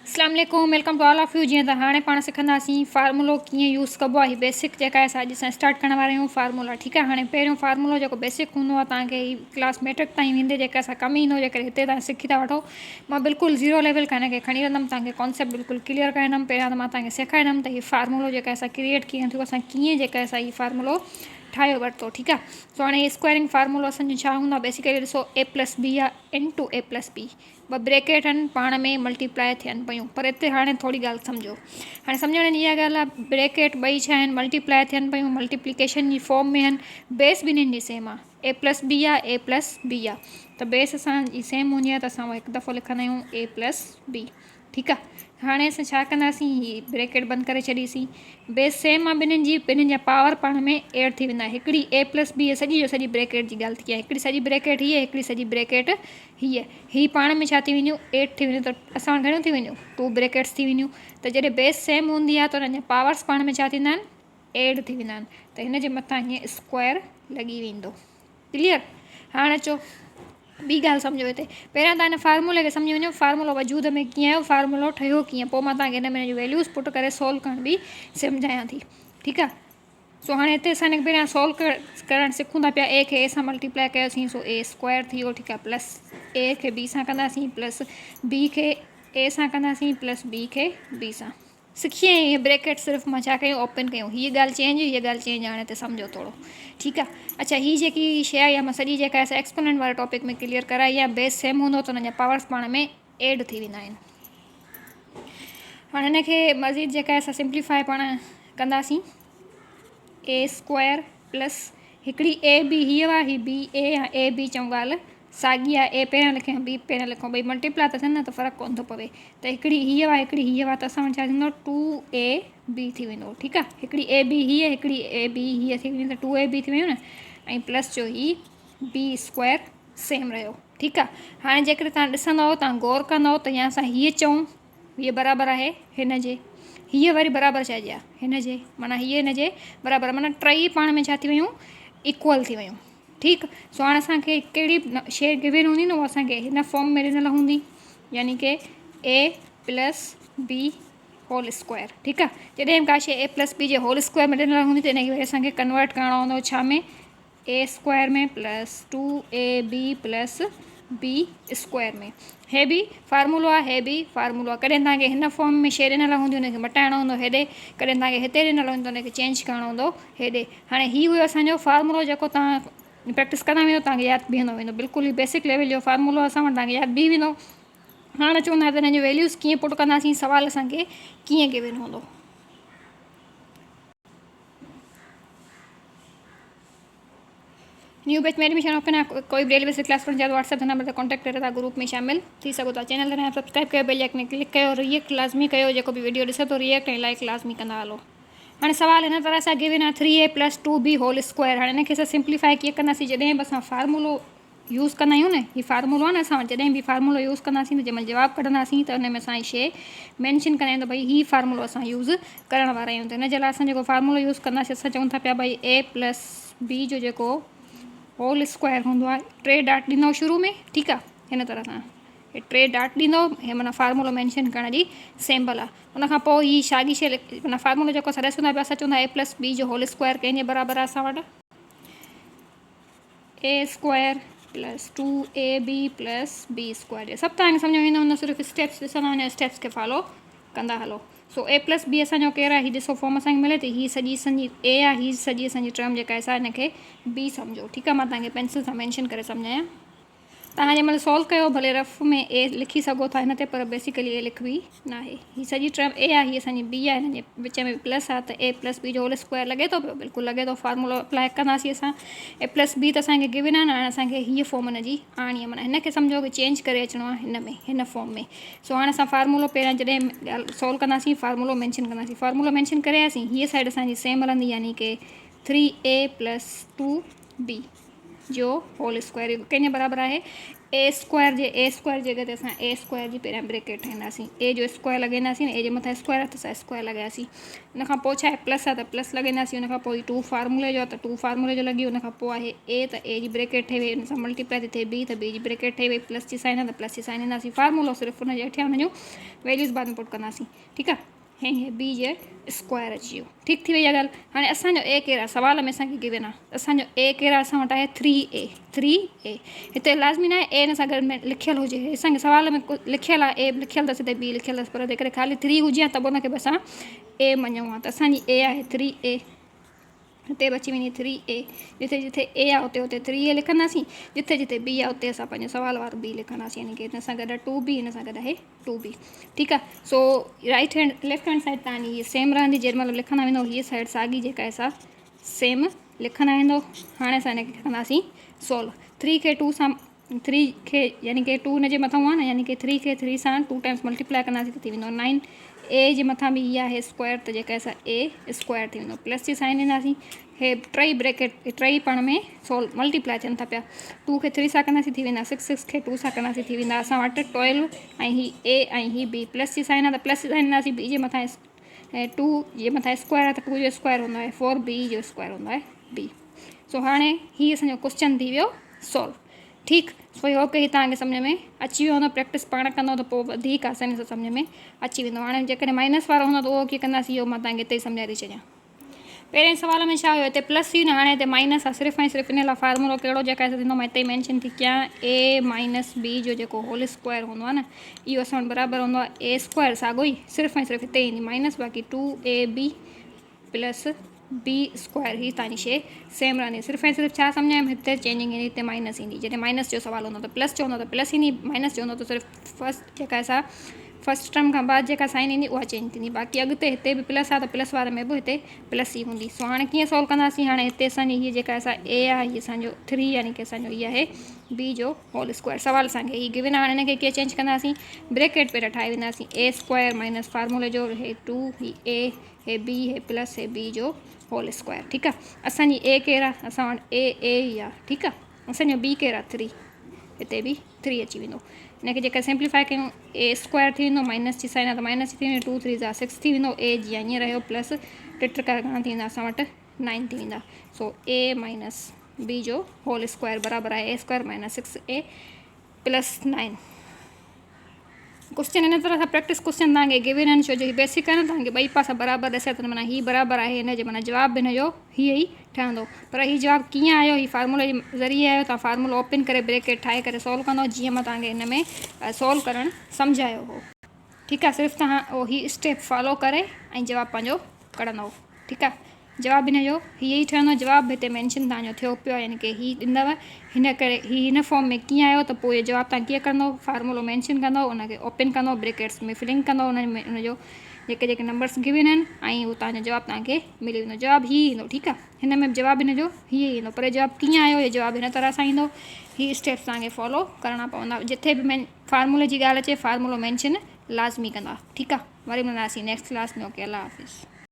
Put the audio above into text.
अस्सलाम वालेकुम, welcome to all of you. जी हाँ पाण सिखंदासीं फार्मूलो कीअं यूज़ कबो आहे। बेसिक जेका आहे अॼु असां स्टार्ट करण वारा आहियूं फार्मूला। ठीकु आहे, हाणे पहिरियों फार्मूलो जेको बेसिक हूंदो आहे तव्हांखे ही क्लास मैट्रिक ताईं वेंदे जेका असां कम ईंदो, जेकर हिते तव्हां सिखी था वठो। मां बिल्कुलु ज़ीरो लेवल खां हिनखे खणी वेंदमि, तव्हांखे कॉन्सेप्ट बिल्कुलु क्लियर कराईंदमि। पहिरियां त मां तव्हांखे सेखारींदमि त ही फार्मूलो जेका असां क्रिएट कीअं थियो, असां कीअं जेका असां ही फार्मूलो ठाहियो वरितो। ठीकु आहे, सो हाणे स्क्वायरिंग फार्मूलो असांजो छा हूंदो आहे। बेसिकली ॾिसो ए प्लस बी आहे इंटू ए प्लस बी, ॿ ब्रेकेट आहिनि पाण में मल्टीप्लाई थियनि पियूं। पर हिते हाणे थोरी ॻाल्हि सम्झो, हाणे सम्झण जी इहा ॻाल्हि आहे, ब्रेकेट ॿई छा आहिनि मल्टीप्लाई थियनि पियूं, मल्टीप्लिकेशन जी फॉर्म में आहिनि, बेस ॿिन्हिनि जी सेम आहे। ए प्लस बी आहे, ए प्लस बी आहे, त बेस असांजी सेम हूंदी आहे त असां हिकु दफ़ो लिखंदा आहियूं ए प्लस बी। ठीकु आहे, हाणे असां छा कंदासीं, ही ब्रेकेट बंदि करे छॾीसीं। बेस सेम आहे ॿिन्हिनि जा पावर पाण में एड थी वेंदा। हिकिड़ी ए प्लस बी सॼी जो सॼी ब्रेकेट जी ॻाल्हि थी आहे, हिकिड़ी सॼी ब्रेकेट हीअ, हिकिड़ी सॼी ब्रेकेट हीअ, ही पाण में छा थी वेंदियूं, एड थी वेंदियूं। त असां वटि घणियूं थी वेंदियूं, 2 ब्रेकेट्स थी वेंदियूं। त जॾहिं बेस सेम हूंदी आहे त हुननि जा पावर्स पाण में छा थींदा आहिनि, एड थी वेंदा आहिनि। त हिन जे मथां हीअं स्क्वायर लॻी वेंदो। क्लियर, हाणे अचो ॿी ॻाल्हि सम्झो। हिते पहिरियां तव्हां हिन फार्मूले खे सम्झी वञो, फार्मूलो वजूद में कीअं आयो, फार्मूलो ठहियो कीअं, पोइ मां तव्हांखे हिन में वैल्यूज़ पुट करे सोल्व करण बि सम्झायां थी। ठीकु आहे, सो हाणे हिते असां हिन पहिरियां सोल्व करणु सिखूं था पिया। ए खे ए सां मल्टीप्लाई कयोसीं, सो ए स्क्वायर थी वियो। ठीकु आहे, प्लस ए खे बी सां कंदासीं, प्लस बी खे ए सां कंदासीं, प्लस बी खे बी सां। सिखिए इहे ब्रेकेट सिर्फ़ु मां छा कयूं, ओपन कयूं। हीअ ॻाल्हि चेंज, हीअ ॻाल्हि चेंज, हाणे हिते सम्झो थोरो। ठीकु आहे, अच्छा हीअ जेकी शइ आहे मां सॼी जेका आहे एक्सपोनेंट वारे टॉपिक में क्लियर कराई आहे। बेस सेम हूंदो त हुननि जा पावर्स पाण में एड थी वेंदा आहिनि। हाणे हिनखे मज़ीद जेका आहे असां सिंप्लीफाई पाण कंदासीं। ए स्क्वायर प्लस हिकिड़ी ए बी हीअ आहे, हीअ बी ए या ए बी चऊं ॻाल्हि साॻी आहे। ए पहिरियां लिखियो, बी पहिरियां लिखूं, ॿई मल्टीप्लाई था थियनि न त फ़र्क़ु कोन थो पवे। त हिकिड़ी हीअ आहे, हिकिड़ी हीअ आहे, त असां वटि छा थींदो, 2ab थी वेंदो। ठीकु आहे, हिकिड़ी ए बी हीअ, हिकिड़ी ए बी हीअ थी वेंदी, त 2ab थी वियूं न, ऐं प्लस जो ही बी स्क्वायर सेम रहियो। ठीकु आहे, हाणे जेकर तव्हां ॾिसंदव, तव्हां गौर कंदव त या असां हीअ चऊं, हीअ बराबरि आहे हिन जे, हीअ वरी बराबरि चइजे आहे हिन जे, माना हीअ हिन जे बराबरि, माना टई पाण में छा थी वियूं, इक्वल थी वियूं। ठीकु, सो हाणे असांखे कहिड़ी शइ गिवन हूंदी न, उहा असांखे हिन फॉर्म में ॾिनल हूंदी, यानी कि a plus b whole square. ठीकु आहे, जॾहिं का शइ ए प्लस बी जे होल स्क्वायर में ॾिनल हूंदी त हिनखे वरी असांखे कन्वर्ट करिणो हूंदो छा में, ए स्क्वायर में plus 2ab plus b square में। हे बि फार्मूलो आहे, हे बि फार्मूलो आहे। कॾहिं तव्हांखे हिन फॉर्म में शइ ॾिनल हूंदी, हुनखे मटाइणो हूंदो हेॾे, कॾहिं तव्हांखे हिते ॾिनल हूंदो हुनखे चेंज करिणो हूंदो हेॾे। हाणे हीउ हुयो असांजो फार्मूलो, जेको तव्हां प्रैक्टिस कंदा वेंदो तव्हांखे यादि बीहंदो वेंदो। बिल्कुलु ई बेसिक लेवल जो फार्मूलो असां वटि तव्हांखे यादि बीह वेंदो। हाणे चवंदा त हिन जी वैल्यूज़ कीअं पुट कंदासीं, सवाल असांखे कीअं गिवन हूंदो। न्यू बैच में एडमिशन ओपन आहे, कोई भी डेली बेसिस क्लास करणु चाहे तो व्हाट्सएप नंबर ते कॉन्टैक्ट करे था ग्रुप में शामिल थी सघो था। चैनल ते सब्सक्राइब कयो, बेल आइकन क्लिक कयो, रिएक्ट लाज़मी कयो, जेको बि वीडियो ॾिसे थो रिएक्ट ऐं लाइक लाज़मी कंदा हलो। हाणे सवाल हिन तरह सां गिवन आहे 3a plus 2b whole square. हाणे हिनखे असां सिंप्लीफाई कीअं कंदासीं, जॾहिं बि असां फार्मूलो यूज़ कंदा आहियूं न, ही फार्मूलो आहे न, असां जॾहिं बि फार्मूलो यूज़ कंदासीं त जंहिंमहिल जवाबु कढंदासीं त हुन में असां शइ मैंशन कंदा आहियूं त भई ही फार्मूलो असां यूज़ करण वारा आहियूं। त हिन जे लाइ असां जेको फार्मूलो यूज़ कंदासीं, असां चऊं था पिया भई a प्लस b जो जेको होल स्क्वायर हूंदो आहे, 3 डाट ॾींदो शुरू में। ठीकु आहे, हिन तरह सां हे 3 डाट ॾींदो, हे माना फार्मूलो मैंशन करण जी सिंबल आहे। उनखां पोइ ही साॻी शइ माना फार्मूलो जेको असां ॾिसंदा पिया, असां चवंदा a प्लस बी जो होल स्क्वायर कंहिंजे बराबरि आहे, असां वटि a square plus 2ab plus b square. सभु तव्हांखे सम्झ में ईंदो, हुन सिर्फ़ु स्टेप्स ॾिसंदा वञो, स्टेप्स खे फॉलो कंदा हलो। सो ए प्लस बी असांजो कहिड़ो आहे, हीअ ॾिसो फॉर्म असांखे मिले थी, हीअ सॼी असांजी ए आहे, हीअ सॼी असांजी टर्म जेका आहे असां हिनखे बी सम्झो। ठीकु आहे, मां तव्हांखे पेंसिल सां मैंशन करे सम्झायां। तव्हां जंहिं महिल सॉल्व कयो भले रफ में ए लिखी सघो था हिन ते, पर बेसिकली ए लिखबी न आहे। हीअ सॼी टर्म ए आहे, हीअ असांजी बी आहे, हिन जे विच में प्लस आहे, त ए प्लस बी जो होल स्क्वायर लॻे थो पियो, बिल्कुलु लॻे थो। फार्मूलो अप्लाई कंदासीं असां, ए प्लस बी त असांखे गिवन आहे न, हाणे असांखे हीअ फॉर्म हिनजी आणी आहे, माना हिनखे सम्झो कि चेंज करे अचिणो आहे हिन में, हिन फॉर्म में। सो हाणे असां फार्मूलो पहिरियां जॾहिं ॻाल्हि सॉल्व कंदासीं, फार्मूलो मैंशन कंदासीं। फार्मूलो मैंशन करे आयासीं, हीअ साइड असांजी सेम हलंदी, यानी कि 3a प्लस 2b। जो होल स्क्वायर कंहिंजे बराबरि आहे ए स्क्वायर जे जॻह ते असां ए स्क्वायर जी पहिरियां ब्रेकेट ठाहींदासीं ए जो स्क्वायर लॻाईंदासीं न ए जे मथां स्क्वायर आहे त असां स्क्वायर लॻायासीं उन खां पोइ छा आहे प्लस आहे त प्लस लॻाईंदासीं उन खां पोइ टू फार्मूले जो आहे त टू फार्मूले जो लॻी उन खां पोइ आहे ए त ए जी ब्रेकेट ठही वई उन सां मल्टीप्लाई थी थिए बी त बी जी ब्रेकेट ठही वई प्लस जी साइन आहे त प्लस जी साइन ईंदासीं फार्मूलो सिर्फ़ु उनजे हेठियां हुनजो वैल्यूज़ बाद में पुट कंदासीं ठीकु आहे हीअं बी जे स्क्वायर अची वियो ठीकु थी वई आहे ॻाल्हि हाणे असांजो ए कहिड़ा सुवाल में असांखे गिवन आहे असांजो ए कहिड़ा असां वटि आहे 3a हिते लाज़मी न आहे ए हिन सां गॾु में लिखियलु हुजे असांखे सुवाल में लिखियलु आहे ए लिखियलु अथसि हिते बी लिखियलु अथसि पर जेकॾहिं ख़ाली 3 हुजे त पोइ हुनखे बि असां ए मञूं आहे त असांजी ए आहे 3a हिते बची वञे 3a जिथे जिथे ए आहे उते उते 3a लिखंदासीं जिथे जिथे बी आहे उते असां पंहिंजो सुवाल वारो बी लिखंदासीं यानी कि हिन सां गॾु आहे 2b हिन सां गॾु आहे 2b ठीकु आहे so right hand left hand side तव्हांजी हीअ सेम रहंदी जेॾीमहिल लिखंदा वेंदो हीअ साइड साॻी जेका आहे असां सेम लिखंदा वेंदो हाणे असां हिनखे कंदासीं सोल्व 3 खे 2 सां 3 खे यानी कि 2 हिनजे मथां आहे न यानी कि 3 खे 3 सां 2 टाइम्स मल्टीप्लाई कंदासीं त थी वेंदो 9 ए जे मथां बि इहा आहे स्क्वायर त जेका असां ए स्क्वायर थी वेंदो प्लस जी साइन ॾींदासीं हे टई ब्रेकेट टई पाण में सोल्व मल्टीप्लाई थियनि था पिया 2 खे 3 सां कंदासीं थी वेंदा 6 खे 2 सां कंदासीं थी वेंदा असां वटि 12 ऐं ही ए ऐं ही बी प्लस जी साइन आहे त प्लस जी साइन ॾींदासीं बी जे मथां ऐं 2 जे मथां स्क्वायर आहे त 2 जो स्क्वायर हूंदो आहे 4b जो स्क्वायर हूंदो आहे बी सो हाणे हीअ असांजो क्वेश्चन थी वियो सोल्व ठीकु सो होके ही तव्हांखे सम्झ में अची वियो हूंदो प्रैक्टिस पाण कंदो त पोइ वधीक आसानी सां सम्झ में अची वेंदो हाणे जेकॾहिं माइनस वारो हूंदो त उहो कीअं कंदासीं इहो मां तव्हांखे हिते ई सम्झाए थी छॾियां पहिरें सवाल में छा हुयो हिते प्लस हुई न हाणे हिते माइनस आहे सिर्फ़ु ऐं सिर्फ़ु इन लाइ फार्मूलो कहिड़ो जेका थींदो मां हिते ई मैंशन थी कयां ए माइनस बी जो जेको होल स्क्वायर हूंदो आहे न इहो असां वटि बराबरि हूंदो आहे ए स्क्वायर साॻियो ई सिर्फ़ु ऐं सिर्फ़ु हिते ईंदी माइनस बाक़ी 2ab प्लस बी स्क्वायर ही तव्हांजी शइ सेम रहंदी सिर्फ़ु ऐं सिर्फ़ु छा सम्झायमि हिते चेंजिंग ईंदी हिते माइनस ईंदी जॾहिं माइनस जो सुवाल हूंदो त प्लस जो हूंदो त प्लस ईंदी माइनस जो हूंदो त सिर्फ़ु फस्ट जेका असां फस्ट टर्म खां बाद जेका साइन ईंदी उहा चेंज थींदी बाक़ी अॻिते हिते बि प्लस आहे त प्लस वारे में बि हिते प्लस ई हूंदी सो हाणे कीअं सोल्व कंदासीं हाणे हिते असांजी हीअ जेका असां ए आहे हीअ असांजो 3 यानी कि असांजो हीअ आहे बी जो होल स्क्वायर सवाल असांखे हीअ गिवन आहे हाणे हिनखे कीअं चेंज कंदासीं ब्रेकेट पहिरियों ठाहे वेंदासीं ए स्क्वायर माइनस फार्मूले जो हे 2 ही ए हे बी हे प्लस हे बी जो होल स्क्वायर ठीकु आहे असांजी ए केरु आहे असां वटि ए ई आहे ठीकु आहे असांजो बी केरु आहे 3 हिते बि 3 अची वेंदो हिनखे जेका सिंप्लीफाई कयूं ए स्क्वायर थी वेंदो माइनस जी साइन आहे त माइनस थी वेंदो 2 3 जा 6 थी वेंदो ए जीअं हीअं रहियो प्लस टे घणा थी वेंदा असां वटि 9 थी वेंदा सो ए माइनस बी जो होल स्क्वायर बराबरि आहे A square minus 6a plus 9 question इन तरह सां प्रैक्टिस क्वेश्चन तव्हांखे गिवन आहिनि छो जो हीअ बेसिक आहे न तव्हांखे ॿई पासा बराबरि ॾिसे त माना हीअ बराबरि आहे हिनजो माना जवाबु बि हिनजो हीअ ई ठहंदो पर हीअ जवाबु कीअं आयो हीअ फार्मूले जे ज़रिए आयो तव्हां फार्मूलो ओपन करे ब्रेकेट ठाहे करे सोल्व कंदो जीअं मां तव्हांखे हिन में सोल्व करणु सम्झायो हो ठीकु आहे सिर्फ़ु तव्हां उहो हीअ स्टेप फॉलो करे ऐं जवाबु पंहिंजो कढंदव ठीकु आहे जवाबु हिनजो हीअ ई ठहंदो जवाबु हिते मैंशन तव्हांजो थियो पियो यानी कि हीअ ॾींदव हिन करे हिन फॉर्म में कीअं आयो त पोइ इहो जवाबु तव्हां कीअं कंदव फार्मूलो मैंशन कंदव उनखे ओपन कंदव ब्रेकेट्स में फिलिंग कंदव उनजो जेके जेके नंबर्स गिवन आहिनि ऐं उहो तव्हांजो जवाबु तव्हांखे मिली वेंदो जवाबु हीअ ईंदो ठीकु आहे हिन में जवाबु हिनजो हीअ ईंदो पर जवाबु कीअं आयो इहो जवाबु हिन तरह सां ईंदो हीअ स्टेप्स तव्हांखे फॉलो करणा पवंदा जिथे बि फार्मूले जी ॻाल्हि अचे फार्मूलो मैंशन लाज़मी कंदा ठीकु आहे वरी मिलंदासीं नेक्स्ट क्लास में ओके अल्लाह हाफ़िज़